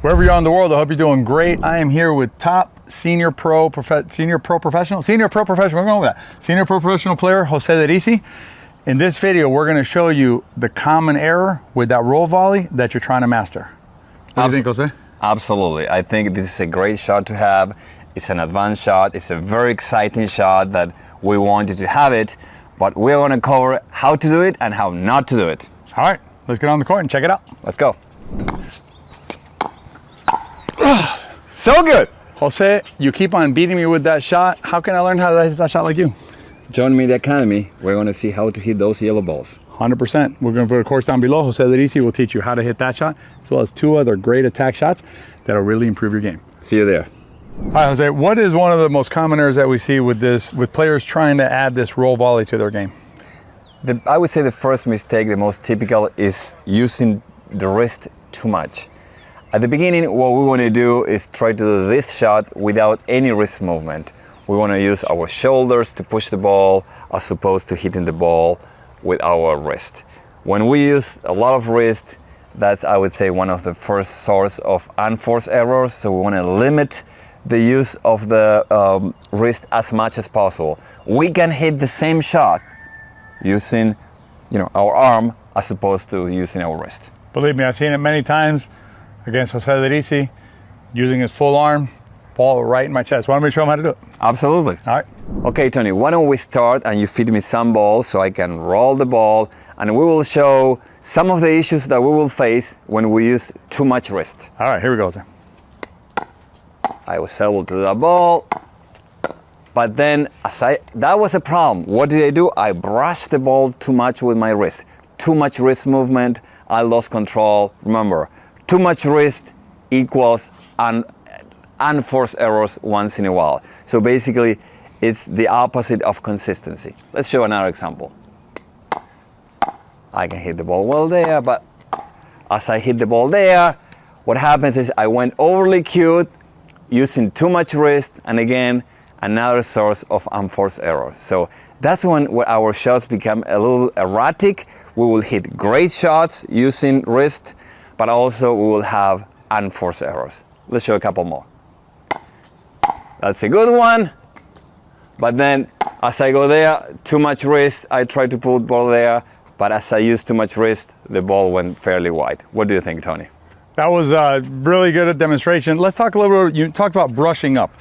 Wherever you're on the world, I hope you're doing great. I am here with top senior pro professional player, Jose Derisi. In this video, we're gonna show you the common error with that roll volley that you're trying to master. What do you think, Jose? Absolutely. I think this is a great shot to have. It's an advanced shot. It's a very exciting shot that we want you to have it, but we're gonna cover how to do it and how not to do it. All right, let's get on the court and check it out. Let's go. So good. Jose, you keep on beating me with that shot. How can I learn how to hit that shot like you? Join me in the academy. We're going to see how to hit those yellow balls. 100%. We're going to put a course down below. Jose Derisi will teach you how to hit that shot, as well as 2 other great attack shots that'll really improve your game. See you there. All right, Jose, what is one of the most common errors that we see with players trying to add this roll volley to their game? I would say the first mistake, the most typical, is using the wrist too much. At the beginning, what we want to do is try to do this shot without any wrist movement. We want to use our shoulders to push the ball as opposed to hitting the ball with our wrist. When we use a lot of wrist, that's, I would say, one of the first source of unforced errors. So we want to limit the use of the wrist as much as possible. We can hit the same shot using, our arm as opposed to using our wrist. Believe me, I've seen it many times against Jose Derisi, using his full arm, ball right in my chest. Why don't we show him how to do it? Absolutely. All right. Okay, Tony, why don't we start and you feed me some balls so I can roll the ball, and we will show some of the issues that we will face when we use too much wrist. All right, here we go, Jose. I was able to do that ball, but then that was a problem. What did I do? I brushed the ball too much with my wrist. Too much wrist movement, I lost control. Remember, too much wrist equals unforced errors once in a while. So basically, it's the opposite of consistency. Let's show another example. I can hit the ball well there, but as I hit the ball there, what happens is I went overly cute, using too much wrist, and again, another source of unforced errors. So that's when our shots become a little erratic. We will hit great shots using wrist, but also we will have unforced errors. Let's show a couple more. That's a good one. But then as I go there, too much wrist, I try to pull the ball there, but as I use too much wrist, the ball went fairly wide. What do you think, Tony? That was a really good demonstration. Let's talk a little bit, you talked about brushing up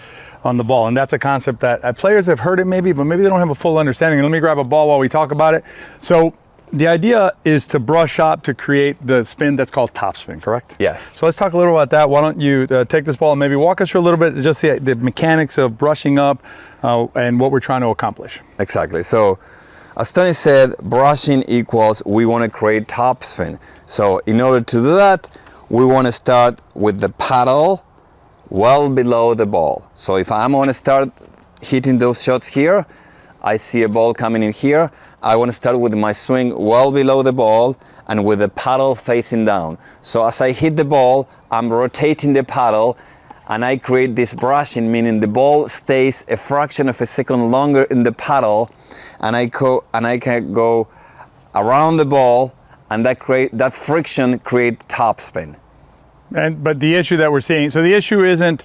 on the ball, and that's a concept that players have heard it maybe, but maybe they don't have a full understanding. Let me grab a ball while we talk about it. So the idea is to brush up to create the spin that's called topspin, correct? Yes. So let's talk a little about that. Why don't you take this ball and maybe walk us through a little bit, just the mechanics of brushing up and what we're trying to accomplish. Exactly. So as Tony said, brushing equals we want to create topspin. So in order to do that, we want to start with the paddle well below the ball. So if I'm going to start hitting those shots here, I see a ball coming in here. I want to start with my swing well below the ball and with the paddle facing down. So as I hit the ball, I'm rotating the paddle and I create this brushing, meaning the ball stays a fraction of a second longer in the paddle, and I can go around the ball, and that friction creates topspin. But the issue that we're seeing, so the issue isn't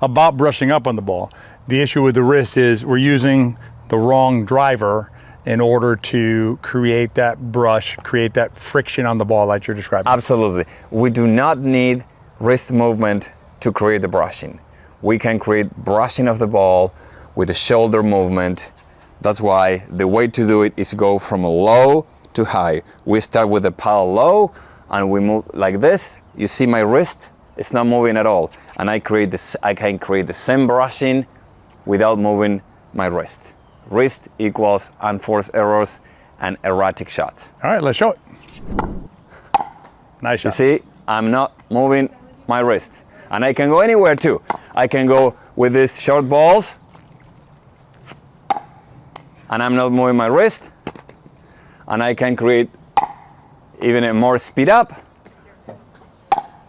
about brushing up on the ball. The issue with the wrist is we're using the wrong driver in order to create that brush, create that friction on the ball like you're describing. Absolutely. We do not need wrist movement to create the brushing. We can create brushing of the ball with the shoulder movement. That's why the way to do it is go from low to high. We start with the paddle low and we move like this. You see my wrist? It's not moving at all. And I can create the same brushing without moving my wrist. Wrist equals unforced errors and erratic shots. All right, let's show it. Nice shot. You see, I'm not moving my wrist. And I can go anywhere too. I can go with these short balls and I'm not moving my wrist. And I can create even a more speed up,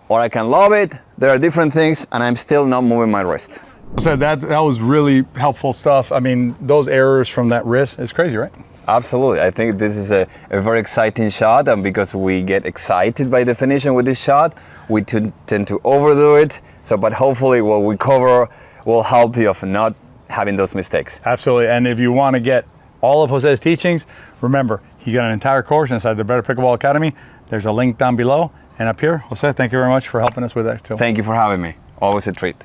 or I can lob it. There are different things and I'm still not moving my wrist. So that was really helpful stuff. I mean, those errors from that wrist, it's crazy, right? Absolutely. I think this is a very exciting shot, and because we get excited by definition with this shot, we tend to overdo it. So, but hopefully what we cover will help you of not having those mistakes. Absolutely. And if you want to get all of Jose's teachings, remember, he got an entire course inside the Better Pickleball Academy. There's a link down below and up here. Jose, thank you very much for helping us with that too. Thank you for having me. Always a treat.